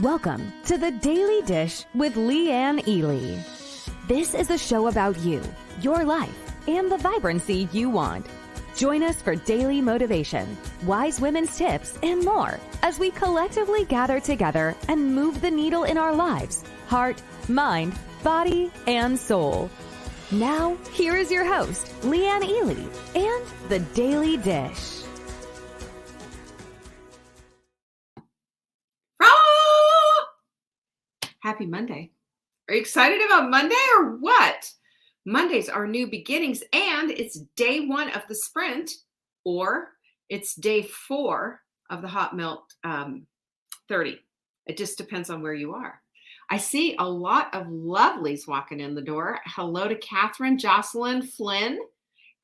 Welcome to the Daily Dish with Leanne Ely. This is a show about you, your life, and the vibrancy you want. Join us for daily motivation, wise women's tips, and more as we collectively gather together and move the needle in our lives, heart, mind, body, and soul. Now, here is your host, Leanne Ely, and the Daily Dish. Happy Monday. Are you excited about Monday or what? Mondays are new beginnings, and it's day one of the sprint, or it's day 4 of the Hot Melt 30. It just depends on where you are. I see a lot of lovelies walking in the door. Hello to Catherine, Jocelyn, Flynn.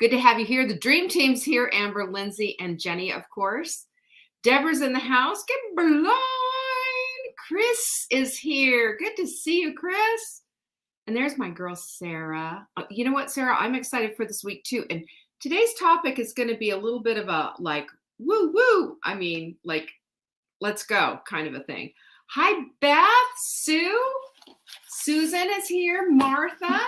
Good to have you here. The dream team's here. Amber, Lindsay, and Jenny, of course. Deborah's in the house. Get blind. Chris is here. Good to see you, Chris. And there's my girl, Sarah. You know what, Sarah? I'm excited for this week, too. And today's topic is going to be a little bit of a, woo-woo. I mean, let's go kind of a thing. Hi, Beth, Sue. Susan is here. Martha.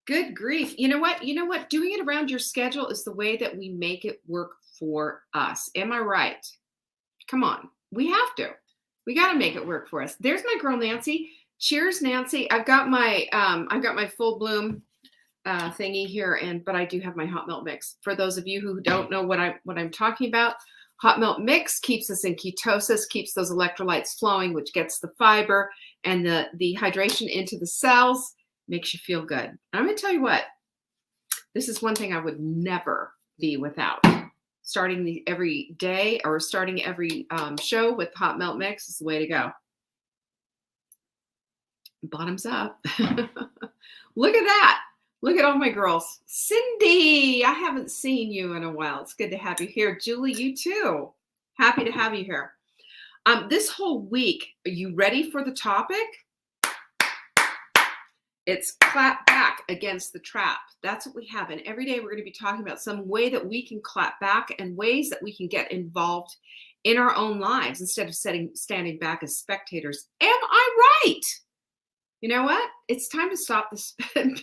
Good grief. You know what? Doing it around your schedule is the way that we make it work for us. Am I right? Come on. We have to. We got to make it work for us. There's my girl, Nancy. Cheers, Nancy. I've got my full bloom thingy here, but I do have my hot melt mix. For those of you who don't know what I'm talking about, hot melt mix keeps us in ketosis, keeps those electrolytes flowing, which gets the fiber and the hydration into the cells, makes you feel good. And I'm going to tell you what, this is one thing I would never be without. Starting every day or starting every show with hot melt mix is the way to go. Bottoms up. Look at that. Look at all my girls. Cindy, I haven't seen you in a while. It's good to have you here. Julie, you too. Happy to have you here. This whole week, are you ready for the topic? It's clap back against the trap. That's what we have. And every day we're going to be talking about some way that we can clap back and ways that we can get involved in our own lives instead of standing back as spectators. Am I right? You know what? It's time to stop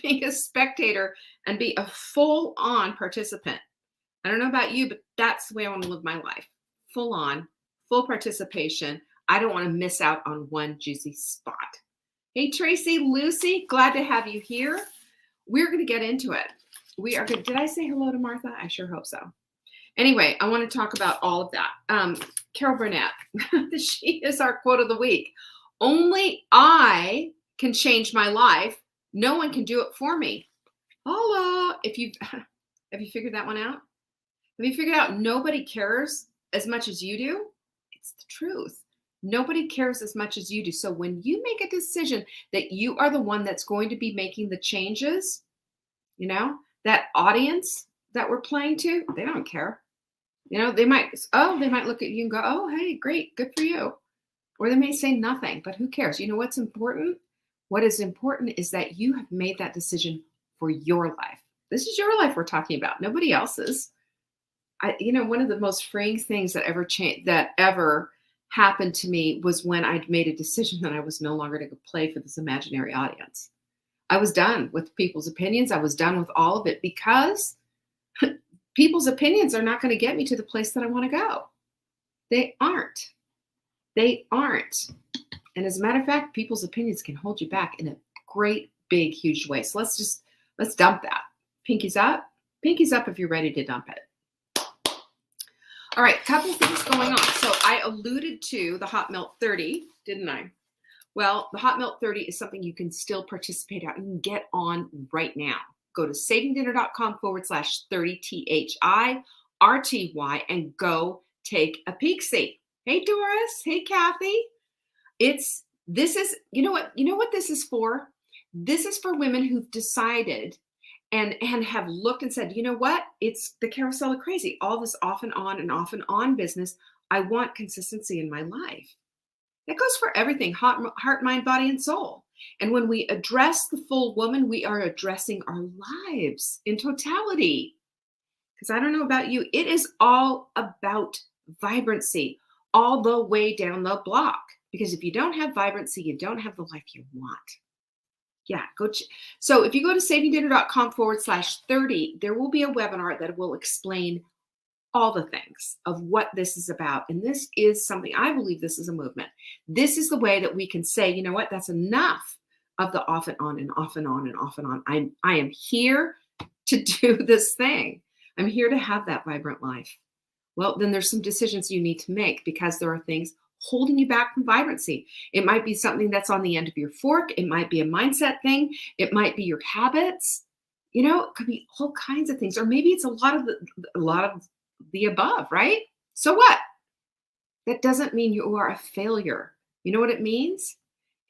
being a spectator and be a full-on participant. I don't know about you, but that's the way I want to live my life. Full on, full participation. I don't want to miss out on one juicy spot. Hey, Tracy, Lucy, glad to have you here. We're going to get into it. We are good. Did I say hello to Martha? I sure hope so. Anyway, I want to talk about all of that. Carol Burnett, she is our quote of the week. Only I can change my life. No one can do it for me. Hola. Have you figured that one out? Have you figured out nobody cares as much as you do? It's the truth. Nobody cares as much as you do. So when you make a decision that you are the one that's going to be making the changes, that audience that we're playing to, they don't care. They might look at you and go, oh, hey, great, good for you. Or they may say nothing, but who cares? You know what's important? What is important is that you have made that decision for your life. This is your life we're talking about, nobody else's. One of the most freeing things that ever happened to me was when I'd made a decision that I was no longer going to play for this imaginary audience. I was done with people's opinions. I was done with all of it because people's opinions are not going to get me to the place that I want to go. They aren't. And as a matter of fact, people's opinions can hold you back in a great, big, huge way. So let's dump that. Pinkies up. Pinkies up if you're ready to dump it. All right, couple things going on. So I alluded to the Hot Melt 30, didn't I? Well, the Hot Melt 30 is something you can still participate at and get on right now. Go to savingdinner.com/30THIRTY and go take a peek-see. Hey, Doris. Hey, Kathy. You know what this is for? This is for women who've decided and have looked and said, you know what? It's the carousel of crazy. All this off and on and off and on business. I want consistency in my life. That goes for everything, heart, mind, body, and soul. And when we address the full woman, we are addressing our lives in totality. Because I don't know about you, it is all about vibrancy. all the way down the block. Because if you don't have vibrancy, you don't have the life you want. Yeah, so if you go to savingdinner.com/30, there will be a webinar that will explain all the things of what this is about. And this is something, I believe this is a movement. This is the way that we can say, you know what, that's enough of the off and on and off and on and off and on. I am here to do this thing. I'm here to have that vibrant life. Well, then there's some decisions you need to make, because there are things holding you back from vibrancy. It might be something that's on the end of your fork. It might be a mindset thing. It might be your habits. You know, it could be all kinds of things. Or maybe it's a lot of the above, right? So what? That doesn't mean you are a failure. You know what it means?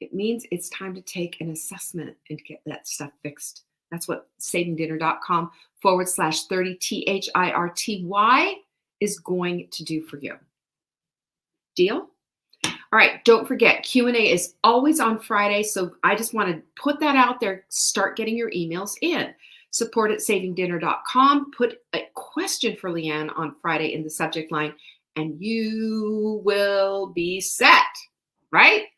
It means it's time to take an assessment and get that stuff fixed. That's what savingdinner.com/30 THIRTY is going to do for you. Deal? All right, don't forget, Q&A is always on Friday, so I just want to put that out there. Start getting your emails in. support@savingdinner.com. Put a question for Leanne on Friday in the subject line, and you will be set, right?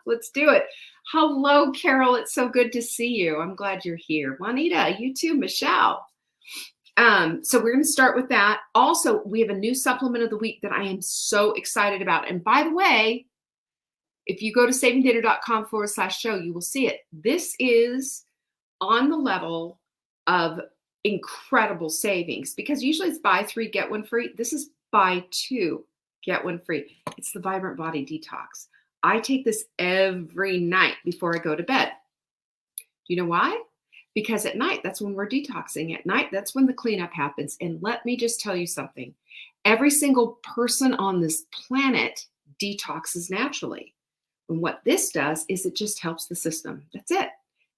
Let's do it. Hello, Carol. It's so good to see you. I'm glad you're here. Juanita, you too. Michelle. So we're going to start with that. Also, we have a new supplement of the week that I am so excited about. And by the way, if you go to savingdinner.com/show, you will see it. This is on the level of incredible savings, because usually it's buy 3, get 1 free. This is buy 2, get 1 free. It's the Vibrant Body Detox. I take this every night before I go to bed. Do you know why? Because at night, that's when we're detoxing. At night, that's when the cleanup happens. And let me just tell you something. Every single person on this planet detoxes naturally. And what this does is it just helps the system. That's it.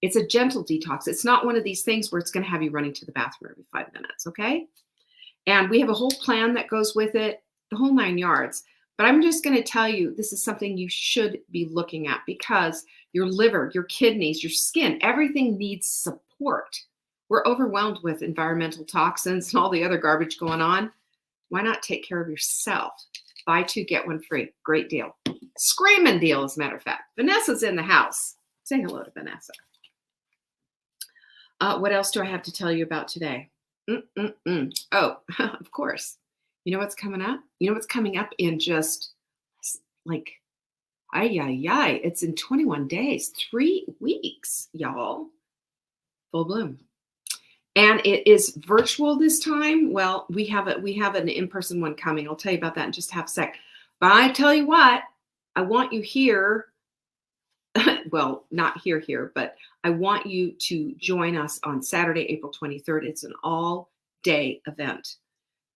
It's a gentle detox. It's not one of these things where it's going to have you running to the bathroom every 5 minutes, okay? And we have a whole plan that goes with it, the whole 9 yards. But I'm just going to tell you, this is something you should be looking at, because your liver, your kidneys, your skin, everything needs support. We're overwhelmed with environmental toxins and all the other garbage going on. Why not take care of yourself? Buy 2, get 1 free. Great deal. Screaming deal, as a matter of fact. Vanessa's in the house. Say hello to Vanessa. What else do I have to tell you about today? Oh, of course. You know what's coming up? You know what's coming up in just like, it's in 21 days, 3 weeks, y'all. Full bloom. And it is virtual this time. Well, we have an in-person one coming. I'll tell you about that in just half a sec. But I tell you what, I want you here. Well, not here, but I want you to join us on Saturday, April 23rd. It's an all-day event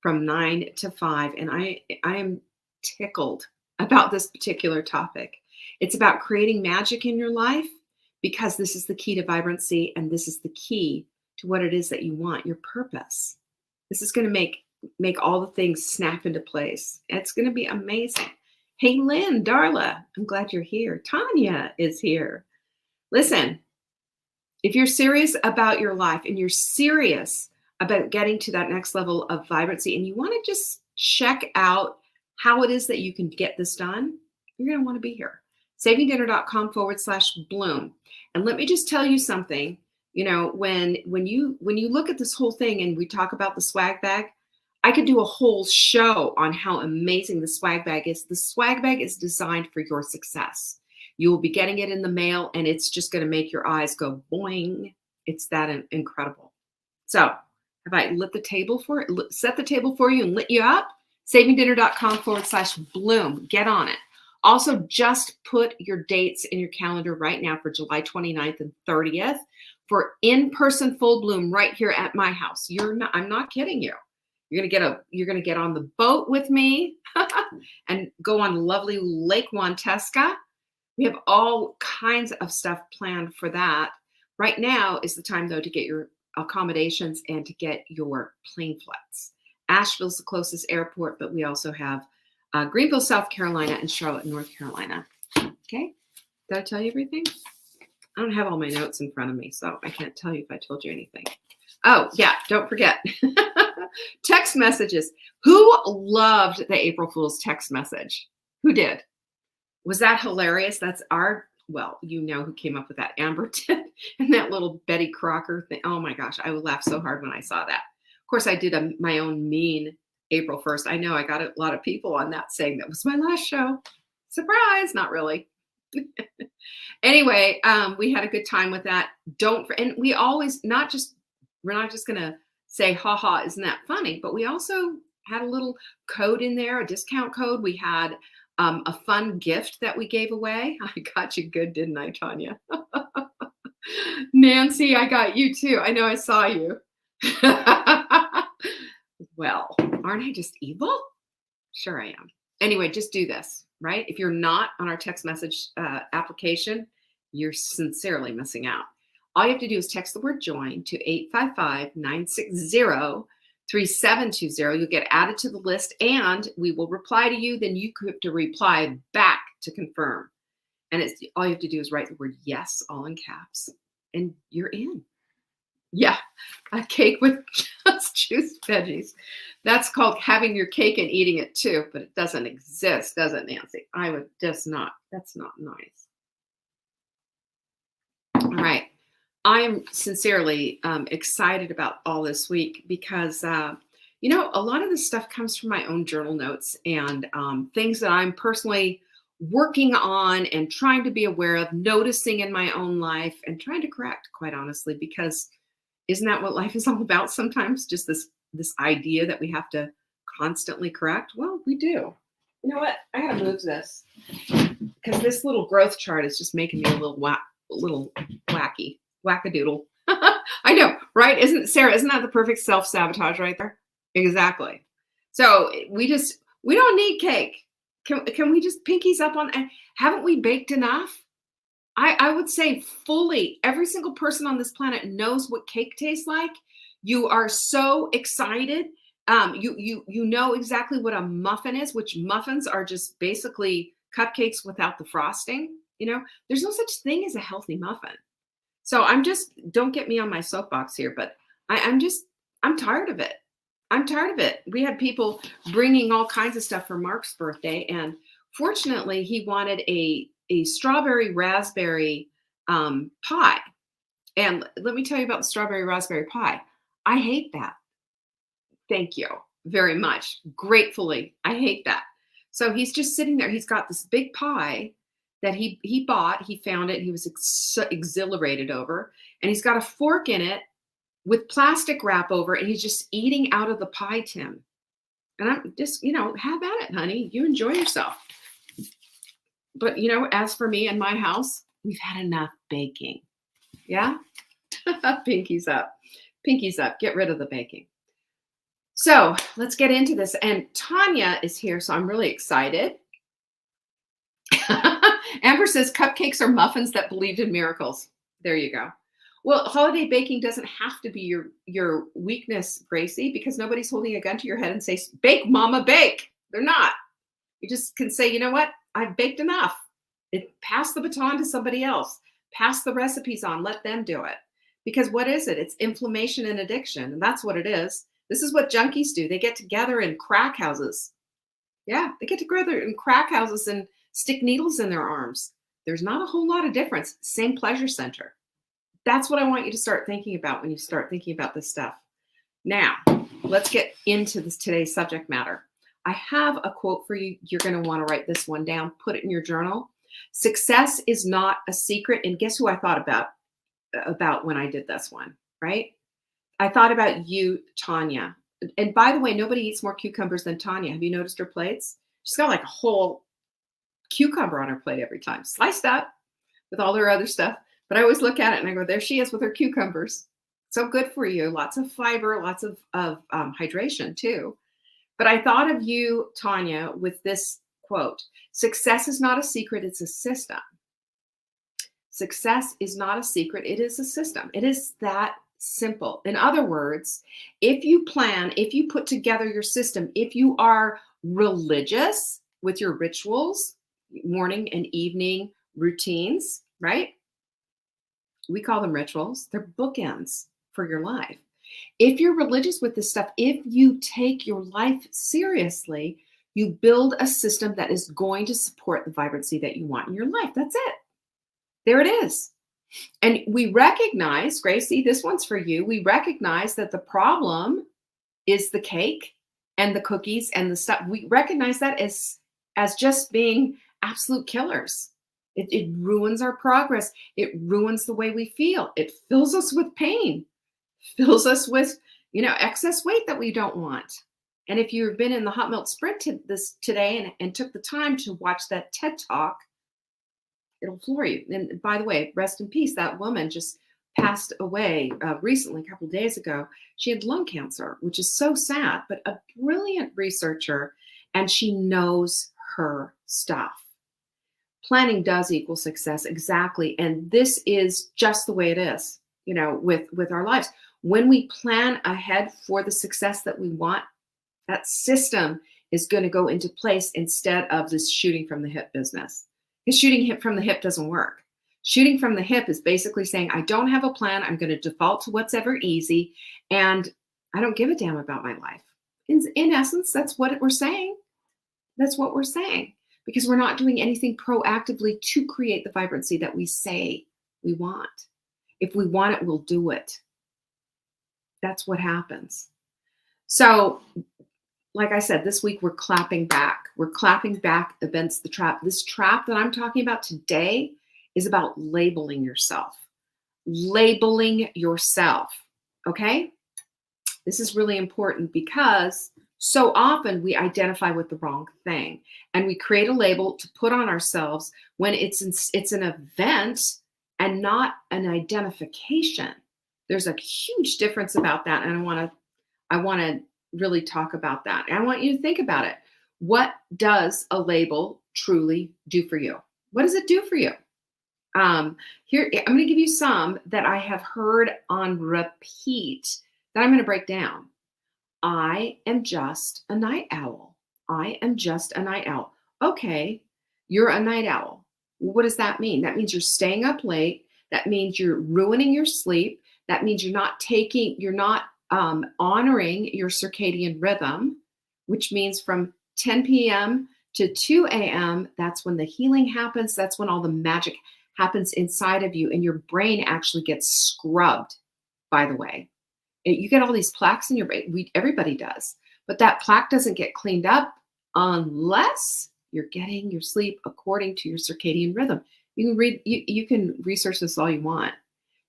from 9 to 5. And I am tickled about this particular topic. It's about creating magic in your life, because this is the key to vibrancy, and this is the key to what it is that you want, your purpose. This is going to make all the things snap into place. It's going to be amazing. Hey, Lynn, Darla, I'm glad you're here. Tanya is here. Listen, if you're serious about your life and you're serious about getting to that next level of vibrancy, and you want to just check out how it is that you can get this done, you're going to want to be here. savingdinner.com/bloom. And let me just tell you something. You know, when you look at this whole thing and we talk about the swag bag, I could do a whole show on how amazing the swag bag is. The swag bag is designed for your success. You will be getting it in the mail, and it's just going to make your eyes go boing. It's that incredible. So have I set the table for you and lit you up? savingdinner.com/bloom. Get on it. Also, just put your dates in your calendar right now for July 29th and 30th for in-person full bloom right here at my house. I'm not kidding you. You're gonna get on the boat with me and go on lovely Lake Wantesca. We have all kinds of stuff planned for that. Right now is the time, though, to get your accommodations and to get your plane flights. Asheville's the closest airport, but we also have Greenville, South Carolina, and Charlotte, North Carolina. Okay, did I tell you everything? I don't have all my notes in front of me, so I can't tell you if I told you anything. Oh, yeah, don't forget. Text messages. Who loved the April Fool's text message? Who did? Was that hilarious? That's well, you know who came up with that. Amber did. And that little Betty Crocker thing. Oh my gosh, I would laugh so hard when I saw that. Of course, I did my own mean April 1st. I know I got a lot of people on that saying that was my last show. Surprise, not really. Anyway, we had a good time with that. And we always we're not just gonna say, ha ha, isn't that funny? But we also had a little code in there, a discount code. We had a fun gift that we gave away. I got you good, didn't I, Tanya? Nancy, I got you too. I know I saw you. Well, aren't I just evil? Sure I am. Anyway, just do this, right? If you're not on our text message application, you're sincerely missing out. All you have to do is text the word join to 855-960-3720. You'll get added to the list and we will reply to you. Then you have to reply back to confirm. And all you have to do is write the word yes, all in caps, and you're in. Yeah, a cake with just juiced veggies. That's called having your cake and eating it too, but it doesn't exist, does it, Nancy? I would just not. That's not nice. All right. I am sincerely excited about all this week because, a lot of this stuff comes from my own journal notes and things that I'm personally working on and trying to be aware of, noticing in my own life and trying to correct, quite honestly, because isn't that what life is all about sometimes? Just this idea that we have to constantly correct? Well, we do. You know what? I gotta move this because this little growth chart is just making me a little wacky, wackadoodle. I know, right? Isn't that the perfect self-sabotage right there? Exactly. So we don't need cake. Can we just pinkies up on? Haven't we baked enough? I would say fully every single person on this planet knows what cake tastes like. You are so excited. You know exactly what a muffin is, which muffins are just basically cupcakes without the frosting. There's no such thing as a healthy muffin. So don't get me on my soapbox here, but I'm tired of it. I'm tired of it. We had people bringing all kinds of stuff for Mark's birthday, and fortunately, he wanted a strawberry raspberry pie. And let me tell you about the strawberry raspberry pie. I hate that. Thank you very much. Gratefully, I hate that. So he's just sitting there. He's got this big pie that he bought. He found it. He was exhilarated over, and he's got a fork in it with plastic wrap over, and he's just eating out of the pie tin. And I'm just, have at it, honey. You enjoy yourself. But, as for me and my house, we've had enough baking. Yeah? Pinkies up. Pinkies up. Get rid of the baking. So let's get into this. And Tanya is here, so I'm really excited. Amber says cupcakes are muffins that believed in miracles. There you go. Well, holiday baking doesn't have to be your weakness, Gracie, because nobody's holding a gun to your head and say, bake, mama, bake. They're not. You just can say, you know what? I've baked enough. Pass the baton to somebody else. Pass the recipes on. Let them do it. Because what is it? It's inflammation and addiction. And that's what it is. This is what junkies do. They get together in crack houses. Yeah, they get together in crack houses and stick needles in their arms. There's not a whole lot of difference. Same pleasure center. That's what I want you to start thinking about when you start thinking about this stuff. Now, let's get into today's subject matter. I have a quote for you. You're going to want to write this one down. Put it in your journal. Success is not a secret. And guess who I thought about when I did this one, right? I thought about you, Tanya. And by the way, nobody eats more cucumbers than Tanya. Have you noticed her plates? She's got like a whole cucumber on her plate every time, sliced up with all her other stuff. But I always look at it and I go, there she is with her cucumbers. So good for you. Lots of fiber, lots of hydration too. But I thought of you, Tanya, with this quote: success is not a secret, it's a system. Success is not a secret, it is a system. It is that simple. In other words, if you plan, if you put together your system, if you are religious with your rituals, morning and evening routines, right? We call them rituals. They're bookends for your life. If you're religious with this stuff, if you take your life seriously, you build a system that is going to support the vibrancy that you want in your life. That's it. There it is. And we recognize, Gracie, this one's for you. We recognize that the problem is the cake and the cookies and the stuff. We recognize that as just being absolute killers. It ruins our progress. It ruins the way we feel. It fills us with pain, fills us with, excess weight that we don't want. And if you've been in the hot milk sprint today and took the time to watch that TED Talk, it'll floor you. And by the way, rest in peace. That woman just passed away recently, a couple of days ago. She had lung cancer, which is so sad, but a brilliant researcher, and she knows her stuff. Planning does equal success, exactly. And this is just the way it is, with our lives. When we plan ahead for the success that we want, that system is going to go into place instead of this shooting from the hip business. Because shooting from the hip doesn't work. Shooting from the hip is basically saying, I don't have a plan. I'm going to default to what's ever easy. And I don't give a damn about my life. In essence, that's what we're saying. That's what we're saying. Because we're not doing anything proactively to create the vibrancy that we say we want. If we want it, we'll do it. That's what happens. So, like I said, this week we're clapping back. We're clapping back against the trap. This trap that I'm talking about today is about labeling yourself. Labeling yourself, okay? This is really important because so often we identify with the wrong thing and we create a label to put on ourselves when it's an event and not an identification. There's a huge difference about that, and I want to really talk about that. And I want you to think about it. What does a label truly do for you? What does it do for you? Here, I'm going to give you some that I have heard on repeat that I'm going to break down. I am just a night owl. I am just a night owl. Okay, you're a night owl. What does that mean? That means you're staying up late. That means you're ruining your sleep. That means you're not honoring your circadian rhythm, which means from 10 p.m. to 2 a.m., that's when the healing happens. That's when all the magic happens inside of you, and your brain actually gets scrubbed, by the way. You get all these plaques in your brain. Everybody does. But that plaque doesn't get cleaned up unless you're getting your sleep according to your circadian rhythm. You can research this all you want.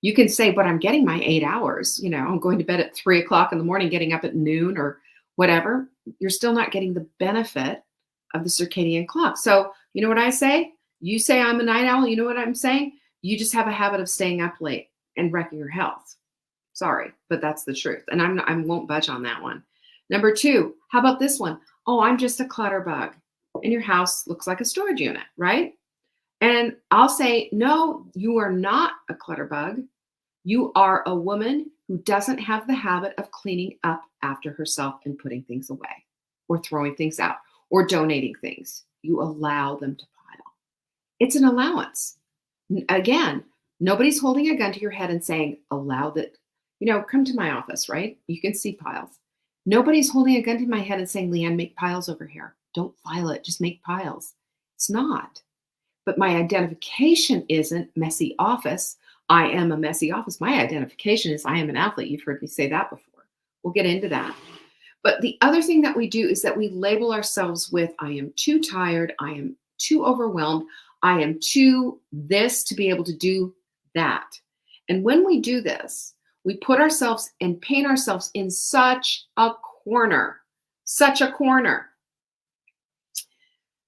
You can say, but I'm getting my 8 hours. I'm going to bed at 3 o'clock in the morning, getting up at noon or whatever. You're still not getting the benefit of the circadian clock. So you know what I say? You say I'm a night owl. You know what I'm saying? You just have a habit of staying up late and wrecking your health. Sorry, but that's the truth. And I won't budge on that one. Number 2, how about this one? Oh, I'm just a clutter bug. And your house looks like a storage unit, right? And I'll say, no, you are not a clutter bug. You are a woman who doesn't have the habit of cleaning up after herself and putting things away or throwing things out or donating things. You allow them to pile. It's an allowance. Again, nobody's holding a gun to your head and saying, allow that. Come to my office, right? You can see piles. Nobody's holding a gun to my head and saying, Leanne, make piles over here. Don't file it, just make piles. It's not. But my identification isn't messy office. I am a messy office. My identification is I am an athlete. You've heard me say that before. We'll get into that. But the other thing that we do is that we label ourselves with, I am too tired. I am too overwhelmed. I am too this to be able to do that. And when we do this, we put ourselves and paint ourselves in such a corner,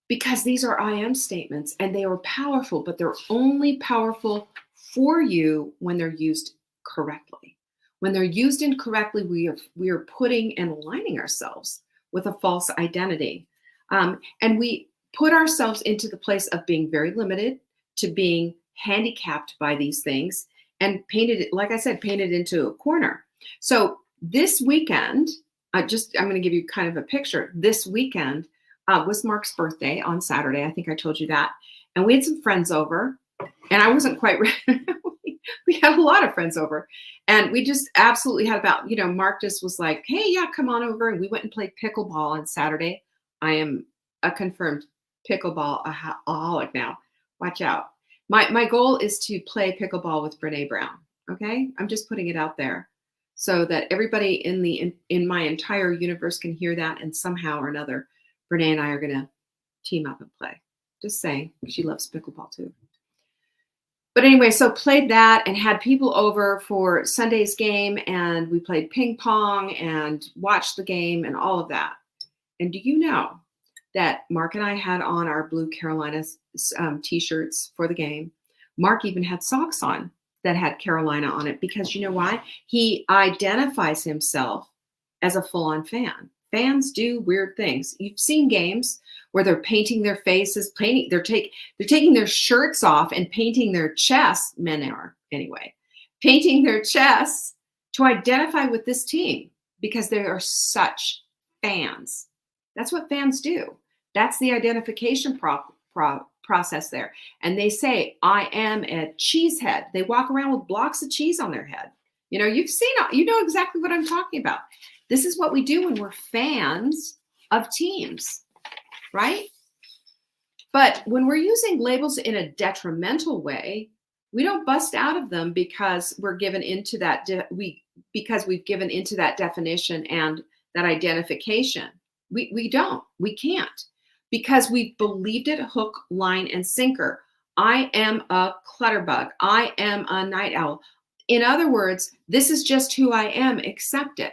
because these are I am statements and they are powerful, but they're only powerful for you when they're used correctly. When they're used incorrectly, we are putting and aligning ourselves with a false identity. And we put ourselves into the place of being very limited to being handicapped by these things and painted, like I said, painted into a corner. So this weekend, I'm going to give you kind of a picture. This weekend was Mark's birthday on Saturday. I think I told you that. And we had some friends over, and I wasn't quite ready. we had a lot of friends over, and we just absolutely had about, Mark just was like, hey, yeah, come on over. And we went and played pickleball on Saturday. I am a confirmed pickleball-aholic now. Watch out. My goal is to play pickleball with Brene Brown. Okay. I'm just putting it out there so that everybody in my entire universe can hear that. And somehow or another, Brene and I are going to team up and play. Just saying, she loves pickleball too. But anyway, so played that and had people over for Sunday's game, and we played ping pong and watched the game and all of that. And do you know that Mark and I had on our blue Carolina t-shirts for the game? Mark even had socks on that had Carolina on it, because you know why? He identifies himself as a full-on fan. Fans do weird things. You've seen games where they're painting their faces, they're taking their shirts off and painting their chests, men are anyway, painting their chests to identify with this team because they are such fans. That's what fans do. That's the identification process there. And they say, I am a cheesehead. They walk around with blocks of cheese on their head. You know exactly what I'm talking about. This is what we do when we're fans of teams, right? But when we're using labels in a detrimental way, we don't bust out of them because we're given into that because we've given into that definition and that identification. We can't, because we've believed it hook, line, and sinker. I am a clutterbug. I am a night owl. In other words, this is just who I am. Accept it.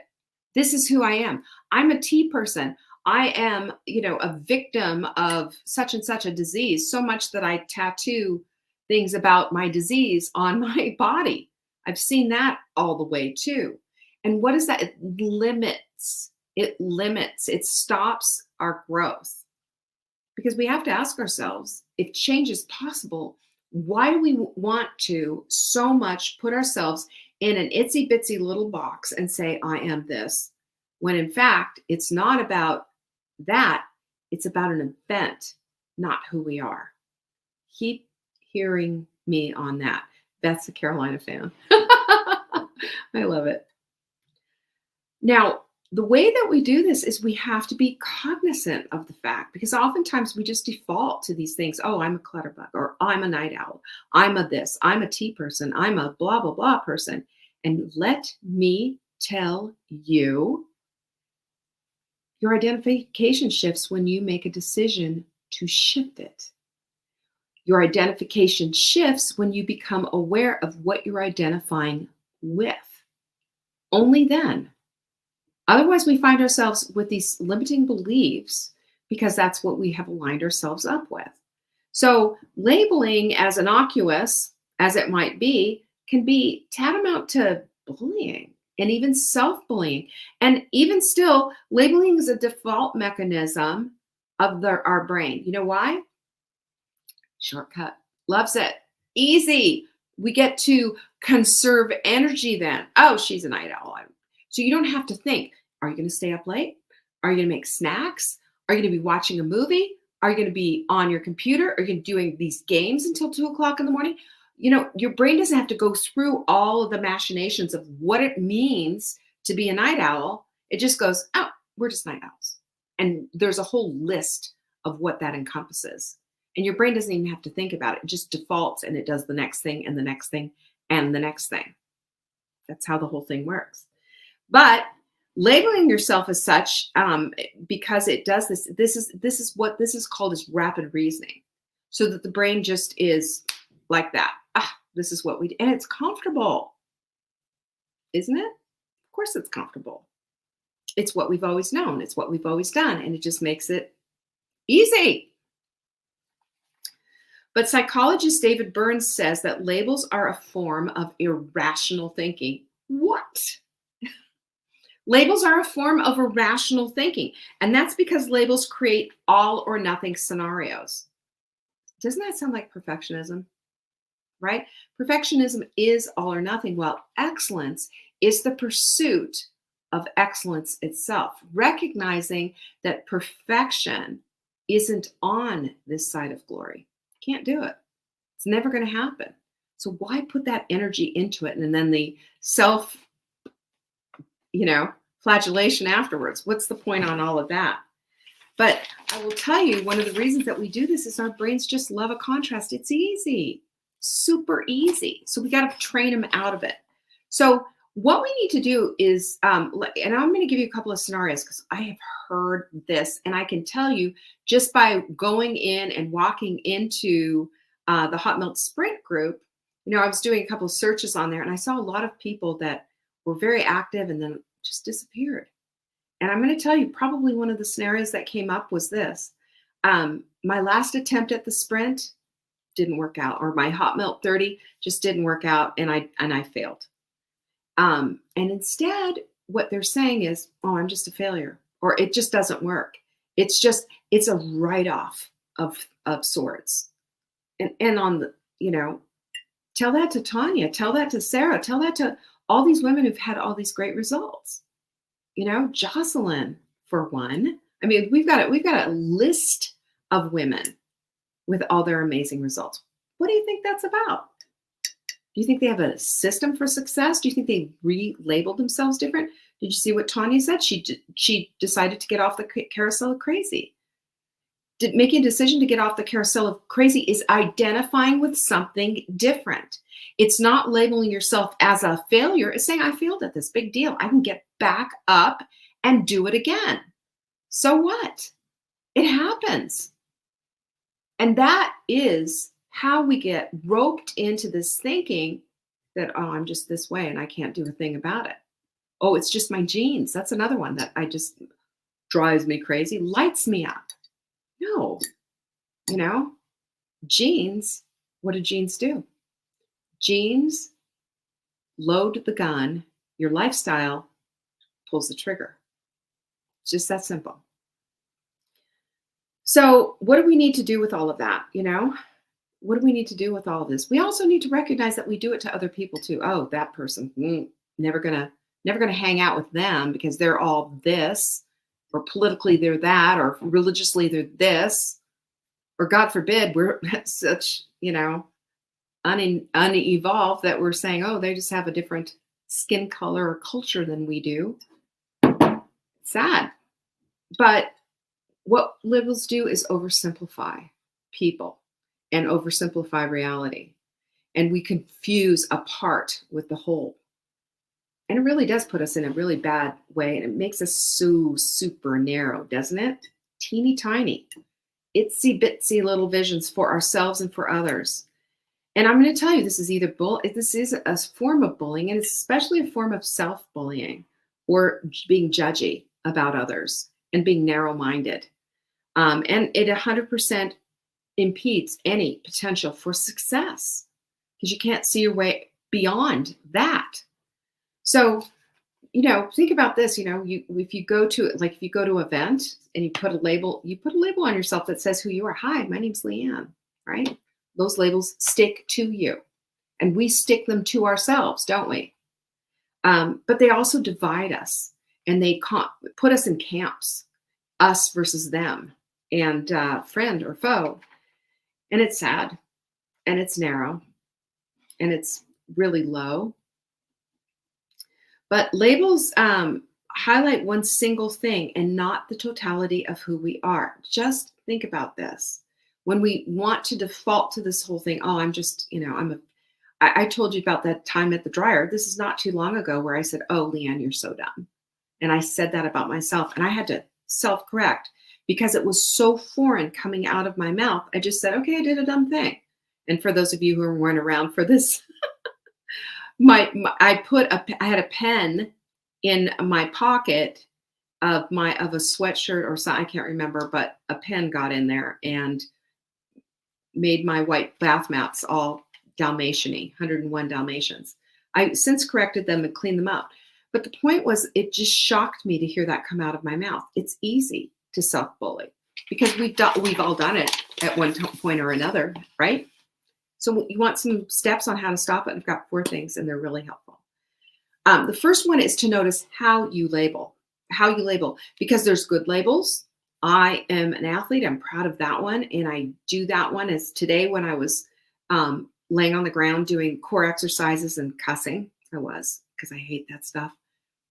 This is who I am. I'm a tea person. I am, a victim of such and such a disease, so much that I tattoo things about my disease on my body. I've seen that all the way too. And what is that? It limits. It stops our growth. Because we have to ask ourselves, if change is possible, why do we want to so much put ourselves in an itsy bitsy little box and say, I am this, when in fact, it's not about that. It's about an event, not who we are. Keep hearing me on that. That's a Carolina fan. I love it. Now, the way that we do this is we have to be cognizant of the fact, because oftentimes we just default to these things. Oh, I'm a clutterbug, or I'm a night owl. I'm a this, I'm a tea person. I'm a blah, blah, blah person. And let me tell you, your identification shifts when you make a decision to shift it. Your identification shifts when you become aware of what you're identifying with. Only then. Otherwise, we find ourselves with these limiting beliefs because that's what we have aligned ourselves up with. So labeling, as innocuous as it might be, can be tantamount to bullying and even self-bullying. And even still, labeling is a default mechanism of our brain. You know why? Shortcut. Loves it. Easy. We get to conserve energy then. Oh, she's a night owl. So you don't have to think, are you going to stay up late? Are you going to make snacks? Are you going to be watching a movie? Are you going to be on your computer? Are you going to be doing these games until 2 o'clock in the morning? Your brain doesn't have to go through all of the machinations of what it means to be a night owl. It just goes, oh, we're just night owls. And there's a whole list of what that encompasses. And your brain doesn't even have to think about it. It just defaults and it does the next thing and the next thing and the next thing. That's how the whole thing works. But labeling yourself as such, because it does this, this is what this is called is rapid reasoning. So that the brain just is like that. This is what we do. And it's comfortable. Isn't it? Of course it's comfortable. It's what we've always known. It's what we've always done. And it just makes it easy. But psychologist David Burns says that labels are a form of irrational thinking. What? Labels are a form of irrational thinking. And that's because labels create all or nothing scenarios. Doesn't that sound like perfectionism? Right? Perfectionism is all or nothing, while excellence is the pursuit of excellence itself. Recognizing that perfection isn't on this side of glory. Can't do it. It's never going to happen. So why put that energy into it? And then the self, flagellation afterwards. What's the point on all of that? But I will tell you, one of the reasons that we do this is our brains just love a contrast. It's easy, super easy. So we got to train them out of it. So what we need to do is, and I'm going to give you a couple of scenarios because I have heard this, and I can tell you just by going in and walking into the Hot Melt Sprint group, I was doing a couple of searches on there, and I saw a lot of people that were very active and then just disappeared. And I'm going to tell you, probably one of the scenarios that came up was this. My last attempt at the sprint didn't work out, or my Hot Melt 30 just didn't work out, and I failed. And instead, what they're saying is, oh, I'm just a failure, or it just doesn't work. It's a write-off of sorts. And on the, tell that to Tanya, tell that to Sarah, tell that to all these women who've had all these great results. Jocelyn, for one. I mean, we've got a list of women with all their amazing results. What do you think that's about? Do you think they have a system for success? Do you think they relabeled themselves different? Did you see what Tanya said? She decided to get off the carousel of crazy. Making a decision to get off the carousel of crazy is identifying with something different. It's not labeling yourself as a failure. It's saying, I failed at this, big deal. I can get back up and do it again. So what? It happens. And that is how we get roped into this thinking that, oh, I'm just this way and I can't do a thing about it. Oh, it's just my genes. That's another one that just drives me crazy, lights me up. No, genes, what do genes do? Genes load the gun, your lifestyle pulls the trigger. It's just that simple. So what do we need to do with all of that? What do we need to do with all of this? We also need to recognize that we do it to other people too. Oh, that person, never gonna hang out with them because they're all this, or politically they're that, or religiously they're this, or God forbid, we're such, unevolved that we're saying, oh, they just have a different skin color or culture than we do. Sad. But what liberals do is oversimplify people and oversimplify reality. And we confuse a part with the whole. And it really does put us in a really bad way. And it makes us so super narrow, doesn't it? Teeny tiny, itsy bitsy little visions for ourselves and for others. And I'm going to tell you, this is this is a form of bullying, and it's especially a form of self-bullying or being judgy about others and being narrow-minded. And it 100% impedes any potential for success because you can't see your way beyond that. So, think about this, if you go to an event and you put a label on yourself that says who you are. Hi, my name's Leanne, right? Those labels stick to you, and we stick them to ourselves, don't we? But they also divide us, and they put us in camps, us versus them, and friend or foe. And it's sad, and it's narrow, and it's really low. But labels highlight one single thing and not the totality of who we are. Just think about this. When we want to default to this whole thing, oh, I'm just, I told you about that time at the dryer. This is not too long ago where I said, oh, Leanne, you're so dumb. And I said that about myself, and I had to self-correct because it was so foreign coming out of my mouth. I just said, okay, I did a dumb thing. And for those of you who weren't around for this, I had a pen in my pocket of a sweatshirt or something. I can't remember, but a pen got in there and made my white bath mats all Dalmatian-y, 101 Dalmatians. I since corrected them and cleaned them up. But the point was, it just shocked me to hear that come out of my mouth. It's easy to self-bully because we've all done it at one point or another, right? So you want some steps on how to stop it? I've got 4 things, and they're really helpful. The first one is to notice how you label, because there's good labels. I am an athlete. I'm proud of that one. And I do that one as today when I was laying on the ground doing core exercises and cussing. I was, because I hate that stuff.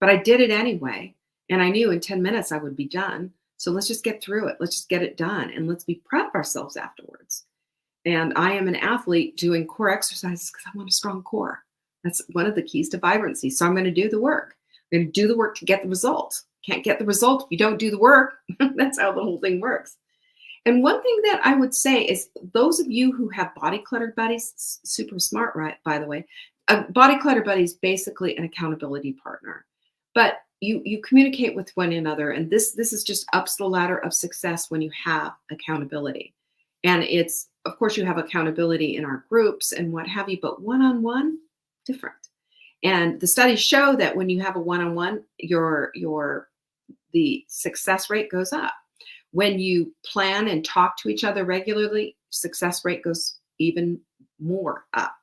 But I did it anyway. And I knew in 10 minutes I would be done. So let's just get through it. Let's just get it done. And let's be proud of ourselves afterwards. And I am an athlete doing core exercises because I want a strong core. That's one of the keys to vibrancy. So I'm going to do the work. I'm going to do the work to get the result. Can't get the result if you don't do the work. That's how the whole thing works. And one thing that I would say is those of you who have body clutter buddies, super smart, right? By the way, a body clutter buddy is basically an accountability partner, but you communicate with one another. And this is just ups the ladder of success when you have accountability. And it's, of course, you have accountability in our groups and what have you, but one-on-one, different. And the studies show that when you have a one-on-one, the success rate goes up. When you plan and talk to each other regularly, success rate goes even more up.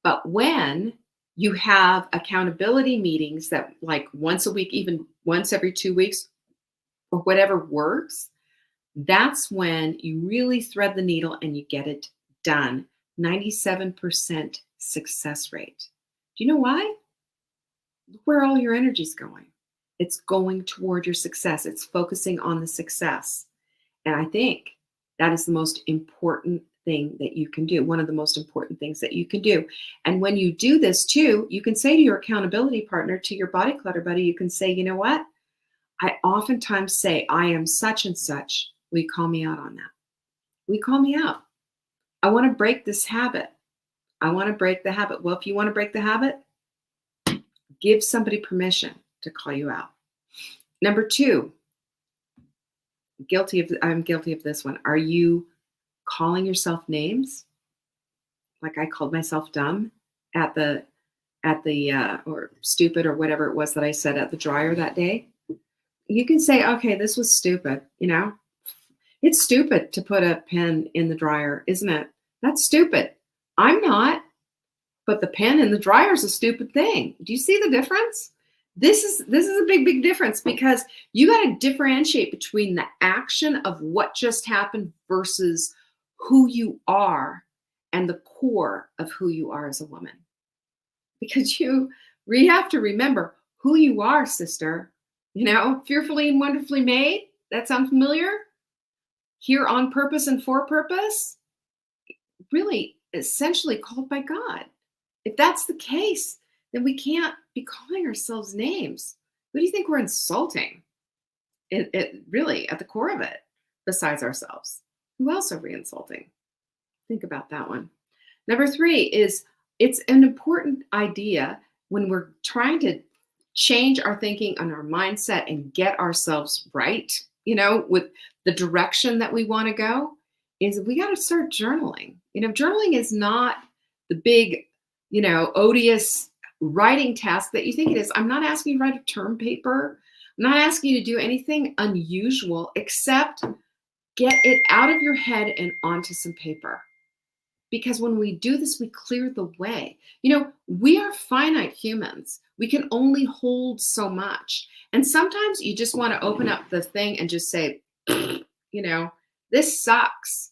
But when you have accountability meetings that like once a week, even once every 2 weeks, or whatever works, that's when you really thread the needle and you get it done. 97% success rate. Do you know why? Look where all your energy's going. It's going toward your success. It's focusing on the success. And I think that is the most important thing that you can do. One of the most important things that you can do. And when you do this too, you can say to your accountability partner, to your body clutter buddy, you can say, you know what? I oftentimes say, I am such and such. Will you call me out on that? Will you call me out? I want to break this habit. I want to break the habit. Well, if you want to break the habit, give somebody permission to call you out. Number 2, I'm guilty of this one. Are you calling yourself names? Like I called myself dumb at the or stupid or whatever it was that I said at the dryer that day. You can say, okay, this was stupid. It's stupid to put a pen in the dryer, isn't it? That's stupid. I'm not, but the pen in the dryer is a stupid thing. Do you see the difference? This is a big difference, because you got to differentiate between the action of what just happened versus who you are and the core of who you are as a woman. Because we have to remember who you are, sister. Fearfully and wonderfully made. That sound familiar? Here on purpose and for purpose. Really, essentially called by God. If that's the case, then we can't be calling ourselves names. Who do you think we're insulting? It really, at the core of it, besides ourselves. Who else are we insulting? Think about that one. Number 3 is, it's an important idea when we're trying to change our thinking and our mindset and get ourselves right, with the direction that we want to go, is we got to start journaling. Journaling is not the big, odious writing task that you think it is. I'm not asking you to write a term paper. I'm not asking you to do anything unusual except get it out of your head and onto some paper. Because when we do this, we clear the way. We are finite humans. We can only hold so much. And sometimes you just want to open up the thing and just say, this sucks.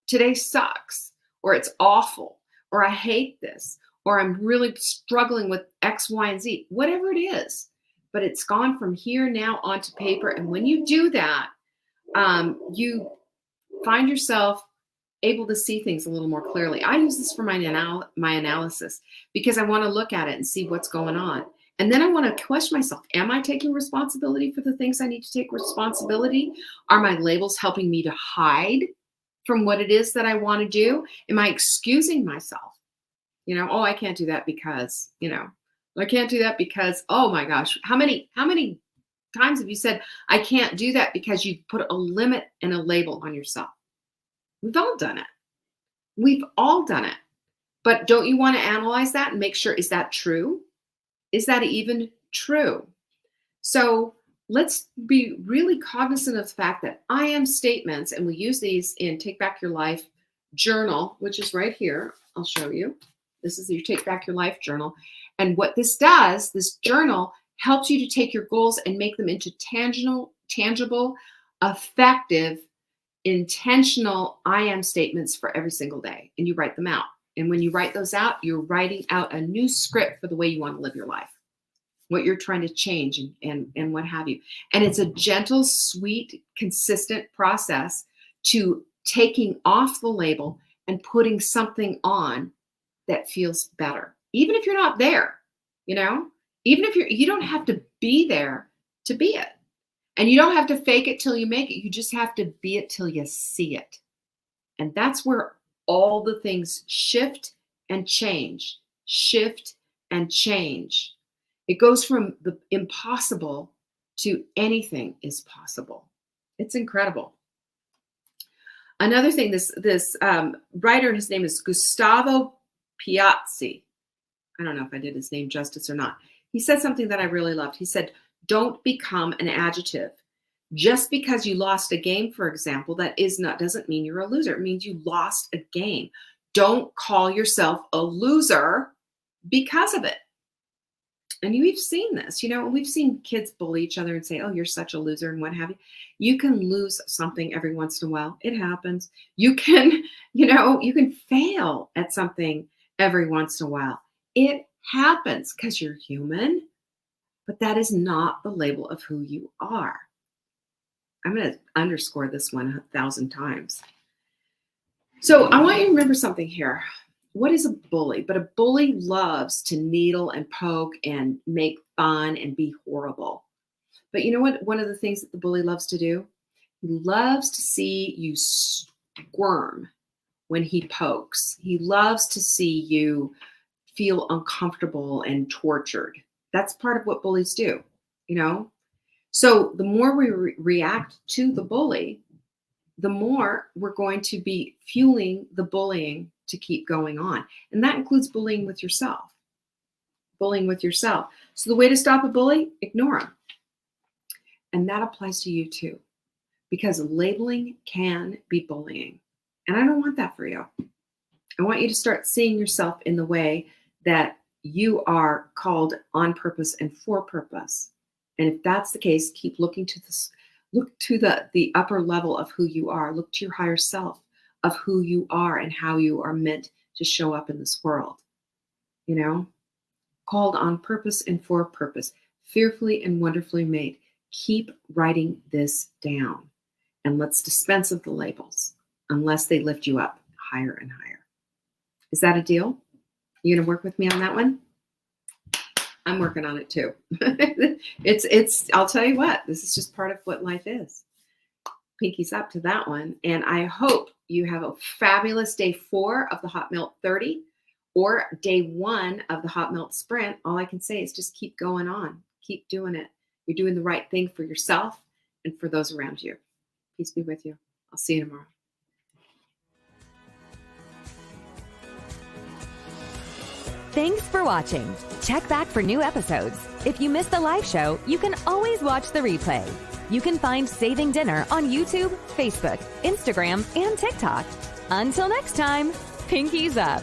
Today sucks. Or it's awful. Or I hate this. Or I'm really struggling with X, Y, and Z. Whatever it is. But it's gone from here now onto paper. And when you do that, you find yourself able to see things a little more clearly. I use this for my analysis because I want to look at it and see what's going on. And then I want to question myself. Am I taking responsibility for the things I need to take responsibility? Are my labels helping me to hide from what it is that I want to do? Am I excusing myself? Oh, I can't do that because, I can't do that because, oh my gosh, how many times have you said, I can't do that because you put a limit and a label on yourself? We've all done it. We've all done it. But don't you want to analyze that and make sure, is that true? Is that even true? So let's be really cognizant of the fact that I am statements, and we use these in Take Back Your Life journal, which is right here. I'll show you. This is your Take Back Your Life journal. And what this does, this journal helps you to take your goals and make them into tangible, effective, intentional I am statements for every single day. And you write them out. And when you write those out, you're writing out a new script for the way you want to live your life, what you're trying to change and what have you. And it's a gentle, sweet, consistent process to taking off the label and putting something on that feels better. Even if you're not there, even if you don't have to be there to be it. And you don't have to fake it till you make it. You just have to be it till you see it. And that's where all the things shift and change, shift and change. It goes from the impossible to anything is possible. It's incredible. Another thing, this writer, his name is Gustavo Piazzi. I don't know if I did his name justice or not. He said something that I really loved. He said, don't become an adjective. Just because you lost a game, for example, doesn't mean you're a loser. It means you lost a game. Don't call yourself a loser because of it. And we've seen this, we've seen kids bully each other and say, oh, you're such a loser and what have you. You can lose something every once in a while. It happens. You can, you can fail at something every once in a while. It happens because you're human, but that is not the label of who you are. I'm going to underscore this one 1,000 times. So I want you to remember something here. What is a bully? But a bully loves to needle and poke and make fun and be horrible. But you know what? One of the things that the bully loves to do, he loves to see you squirm when he pokes. He loves to see you feel uncomfortable and tortured. That's part of what bullies do, So the more we react to the bully, the more we're going to be fueling the bullying to keep going on. And that includes bullying with yourself. So the way to stop a bully, ignore him. And that applies to you too, because labeling can be bullying. And I don't want that for you. I want you to start seeing yourself in the way that you are called on purpose and for purpose. And if that's the case, keep looking to this. Look to the upper level of who you are. Look to your higher self of who you are and how you are meant to show up in this world. Called on purpose and for purpose, fearfully and wonderfully made. Keep writing this down, and let's dispense of the labels unless they lift you up higher and higher. Is that a deal? You gonna work with me on that one? I'm working on it too. I'll tell you what, this is just part of what life is. Pinkies up to that one. And I hope you have a fabulous day 4 of the Hot Melt 30 or day 1 of the Hot Melt Sprint. All I can say is just keep going on. Keep doing it. You're doing the right thing for yourself and for those around you. Peace be with you. I'll see you tomorrow. Thanks for watching. Check back for new episodes. If you missed the live show, you can always watch the replay. You can find Saving Dinner on YouTube, Facebook, Instagram, and TikTok. Until next time, pinkies up.